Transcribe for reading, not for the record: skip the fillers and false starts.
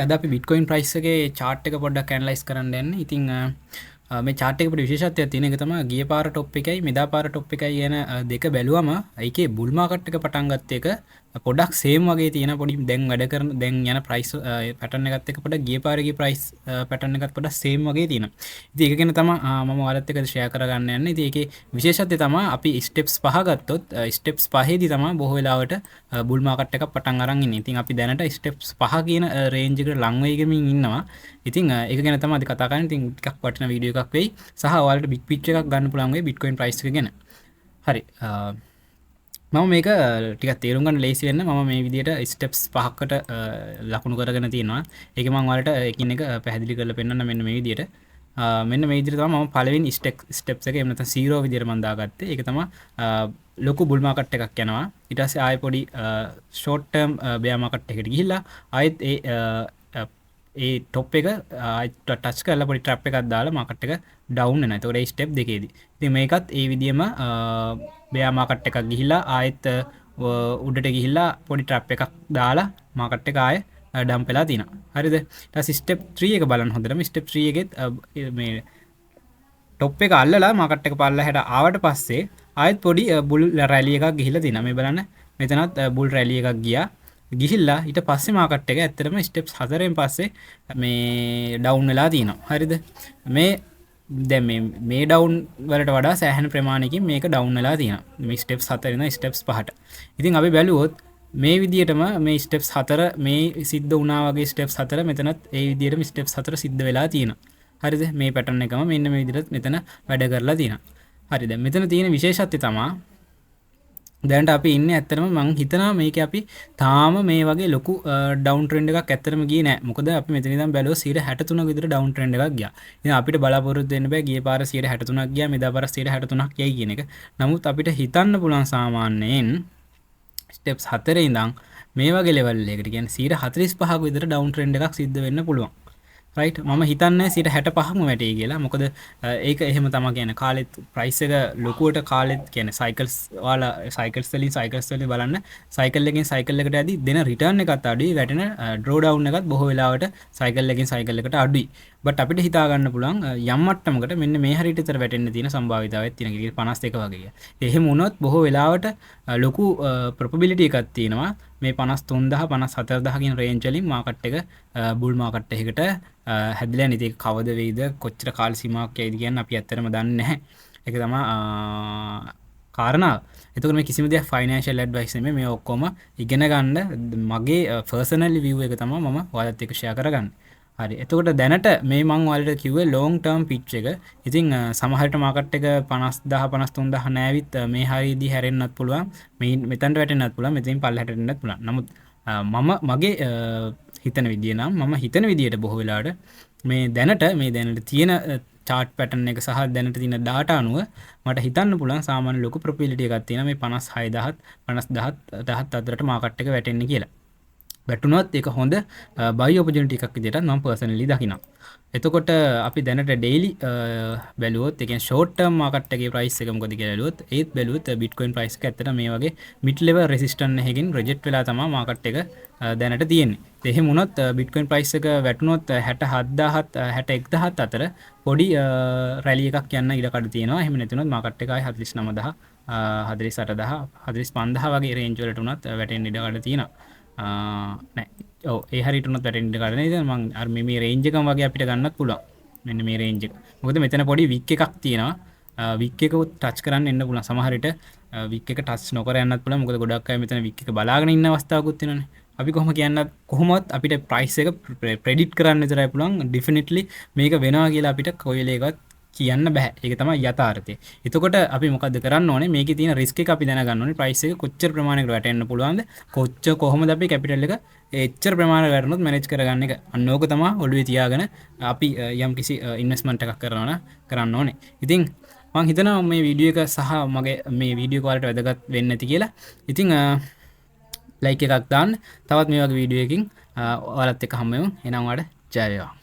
අද අපි Bitcoin price එකේ chart එක පොඩ්ඩක් ඇනලයිස් කරන්න යන්නේ. ඉතින් මේ chart එකේ පොඩි විශේෂත්වයක් තියෙන එක තමයි ගිය පාර টොප් එකයි මෙදා පාර টොප් එකයි යන දෙක බැලුවම ඒකේ බුල් මාකට් එක පටන් ගත්ත එක පොඩ්ඩක් සේම් වගේ තියෙන පොඩි දැන් වැඩ කරන දැන් යන ප්‍රයිස් පැටර්න් එකත් එක්ක පොඩ්ඩක් ගිය පාරේ ප්‍රයිස් පැටර්න් එකත් පොඩ්ඩක් සේම් වගේ තියෙනවා. ඉතින් ඒක ගැන තමයි මම ඔයාලත් එක්ක ෂෙයා කරගන්න යන්නේ. ඉතින් ඒකේ විශේෂත්වය තමයි අපි ස්ටෙප්ස් පහ ගත්තොත් ස්ටෙප්ස් පහේදී තමයි බොහෝ වෙලාවට බුල් මාකට් එකක් පටන් අරන් ඉන්නේ. ඉතින් අපි දැනට ස්ටෙප්ස් පහ කියන රේන්ජ් එකට ලං වෙයිගමින් ඉන්නවා. ඉතින් ඒක ගැන තමයි අද කතා කරන්නේ. ඉතින් ටිකක් වටින වීඩියෝ එකක් වෙයි. සහ ඔයාලට බිග් පික්චර් එකක් ගන්න පුළුවන් වෙයි බිට්කොයින් ප්‍රයිස් එක ගැන. හරි. මම මේක ටිකක් තේරුම් ගන්න ලේසි වෙන්න මම මේ විදිහට ස්ටෙප්ස් පහකට ලකුණු කරගෙන තියෙනවා. ඒක මම ඔයාලට එකින් එක පැහැදිලි කරලා පෙන්නන්න මෙන්න මේ විදිහට. මෙන්න මේ විදිහට තමයි මම පළවෙනි ස්ටෙප්ස් එක එහෙම නැත්නම් 0 විදිහට මම දාගත්තේ. ඒක තමයි ලොකු බුල් මාකට් එකක් යනවා. ඊට පස්සේ ආයෙ පොඩි ෂෝට් ටර්ම් බෙයා මාකට් එකකට ගිහිල්ලා ආයෙත් ඒ ටොප් එක ටච් කරලා පොඩි ට්‍රැප් එකක් දාලා මාකට් එක ඩවුන් වෙනවා. ඒතකොට ඒ ස්ටෙප් දෙකේදී. ඉතින් මේකත් ඒ විදිහම බෙයා මාකට් එකක් ගිහිල්ලා ආයෙත් උඩට ගිහිල්ලා පොඩි ට්‍රැප් එකක් දාලා මාකට් එක ආයෙ ඩම්ප් වෙලා තිනවා. හරිද? ඊට පස්සේ ස්ටෙප් 3 එක බලන්න හොඳටම. ස්ටෙප් 3 එකෙත් මේ ටොප් එක අල්ලලා මාකට් එක පල්ලෙහාට ආවට පස්සේ ආයෙත් පොඩි බුල් රැලි එකක් ගිහිල්ලා තිනවා. මේ බලන්න මෙතනත් බුල් රැලි එකක් ගියා. ගිහිල්ලා ඊට පස්සේ මාකට් එක ඇත්තටම ස්ටෙප්ස් 4න් පස්සේ මේ ඩවුන් වෙලා තියෙනවා. හරිද? මේ දැන් මේ ඩවුන් වලට වඩා සෑහෙන ප්‍රමාණයකින් මේක ඩවුන් වෙලා තියෙනවා. මේ ස්ටෙප්ස් 4 ඉඳන් ස්ටෙප්ස් 5ට. ඉතින් අපි බැලුවොත් මේ විදිහටම මේ ස්ටෙප්ස් 4 මේ සිද්ධ වුණා වගේ ස්ටෙප්ස් 4 මෙතනත් ඒ විදිහටම ස්ටෙප්ස් 4 සිද්ධ වෙලා තියෙනවා. හරිද? මේ පැටර්න් එකම මෙන්න මේ විදිහට මෙතන වැඩ කරලා තියෙනවා. හරි. දැන් මෙතන තියෙන විශේෂත්වය තමයි දැනට අපි ඉන්නේ ඇත්තටම මම හිතනවා මේක අපි තාම මේ වගේ ලොකු ඩවුන් ට්‍රෙන්ඩ් එකක් ඇත්තටම ගියේ නැහැ. මොකද අපි මෙතන ඉඳන් බැලුවා 63ක විතර ඩවුන් ට්‍රෙන්ඩ් එකක් ගියා. ඉතින් අපිට බලාපොරොත්තු වෙන්න බෑ ගිය පාර 63ක් ගියා මෙදා පාර 63ක් යයි කියන එක. නමුත් අපිට හිතන්න පුළුවන් සාමාන්‍යයෙන් ස්ටෙප්ස් 4 ඉඳන් මේ වගේ ලෙවල් එකකට කියන්නේ 45ක විතර ඩවුන් ට්‍රෙන්ඩ් එකක් සිද්ධ වෙන්න පුළුවන්. රයිට් මම හිතන්නේ 65ක්ම වැටේ කියලා. මොකද ඒක එහෙම තමයි කියන්නේ කාලෙත් ප්‍රයිස් එක ලොකුවට කාලෙත් කියන්නේ සයිකල්ස් වල සයිකල්ස් වලින් බලන්න සයිකල් එකකින් සයිකල් එකට ඇදී දෙන රිටර්න් එකත් අඩුයි වැටෙන ඩ්‍රෝ ඩවුන් එකත් බොහෝ වෙලාවට සයිකල් එකකින් සයිකල් එකට අඩුයි. බට් අපිට හිතා ගන්න පුළුවන් යම් මට්ටමකට මෙන්න මේ හරියට විතර වැටෙන්න තියෙන සම්භාවිතාවයක් තියෙන එක 52 වගේ. එහෙම වුණොත් බොහෝ වෙලාවට ලොකු ප්‍රොබබිලිටි එකක් තියෙනවා මේ 53000 54000 කියන රේන්ජ් වලින් මාකට් එක බුල් මාකට් එකකට හැදිලා නැති එක කවද වෙයිද කොච්චර කාල සීමාවක් යයිද කියන්නේ අපි ඇත්තටම දන්නේ නැහැ. ඒක තමයි කාරණාව. එතකොට මේ කිසිම දෙයක් ෆයිනෑන්ෂල් ඇඩ්වයිස් නෙමෙයි මේ ඔක්කොම ඉගෙන ගන්න මගේ පර්සනල් රිවිව් එක තමයි මම ඔයාලත් එක්ක ෂෙයා කරගන්නේ. හරි. එතකොට දැනට මේ මම ඔයාලට කිව්වේ ලොන්ග් ටර්ම් පිච් එක. ඉතින් සමහරට මාකට් එක 50000 53000 නෑවිත් මේ හරියදී හැරෙන්නත් පුළුවන්. මේ මෙතනට වැටෙන්නත් පුළුවන්. මෙතනින් පල්ලෙහාට එන්නත් පුළුවන්. නමුත් මගේ හිතන විදිය නම් මම හිතන විදියට බොහෝ වෙලාවට මේ දැනට තියෙන chart pattern එක සහ දැනට තියෙන data අනුව මට හිතන්න පුළුවන් සාමාන්‍ය ලොකු probability එකක් තියෙනවා මේ 56000 50000 අතරට මාකට් එක වැටෙන්නේ කියලා. වැටුණොත් ඒක හොඳ buy opportunity එකක් විදියට මම personally දකිනවා. එතකොට අපි දැනට daily බැලුවොත් ඒ කියන්නේ short term market එකේ price එක මොකද කියලා බැලුවොත් ඒත් බැලුවොත් bitcoin price එක ඇත්තට මේ වගේ mid level resistance එකකින් reject වෙලා තමයි market එක දැනට තියෙන්නේ. එහෙම වුණොත් bitcoin price එක වැටුණොත් 67000 61000 අතර පොඩි rally එකක් යන්න ඉඩ කඩ තියෙනවා. එහෙම නැතුනොත් market එක ආයි 49000 48000 45000 වගේ range වලට උනත් වැටෙන්න ඉඩ කඩ තියෙනවා. නෑ ඔව් ඒ හරියට උනත් වැටෙන්න ඉඩ කඩ නේද? මම අර මේ range එකම වගේ අපිට ගන්නත් පුළුවන්. මෙන්න මේ range එක. මොකද මෙතන පොඩි wick එකක් තියෙනවා. wick එක ටච් කරන්න එන්න පුළුවන්. සමහර විට wick එක ටච් නොකර යන්නත් පුළුවන්. මොකද ගොඩක් අය මෙතන wick එක බලාගෙන ඉන්න අවස්ථාවකුත් තියෙනවානේ. අපි කොහොමවත් අපිට ප්‍රයිස් එක ප්‍රෙඩික්ට් කරන්න විතරයි පුළුවන්. ඩෙෆිනිට්ලි මේක වෙනවා කියලා අපිට කොයි වෙලේකවත් කියන්න බෑ. ඒක තමයි යථාර්ථය. එතකොට අපි මොකද්ද කරන්න ඕනේ? මේකේ තියෙන රිස්ක් එක අපි දැනගන්න ඕනේ. ප්‍රයිස් එක කොච්චර ප්‍රමාණයකට වැටෙන්න පුළුවන්ද? කොහොමද අපි කැපිටල් එක එච්චර ප්‍රමාණයකට වැටුනොත් මැනේජ් කරගන්න එක. අන්න ඕක තමයි ඔළුවේ තියාගෙන අපි යම් කිසි ඉන්වෙස්ට්මන්ට් එකක් කරන්න ඕනේ. ඉතින් මම හිතනවා මේ වීඩියෝ එක සහ මගේ මේ වීඩියෝ එක වලට වැදගත් වෙන්නේ නැති කියලා. ඉතින් ලයික් එකක් දාන්න. තවත් මේ වගේ වීඩියෝ එකකින් ඔයාලත් එක්ක හම්බ වෙමු. එහෙනම් ඔයාලට ජය වේවා.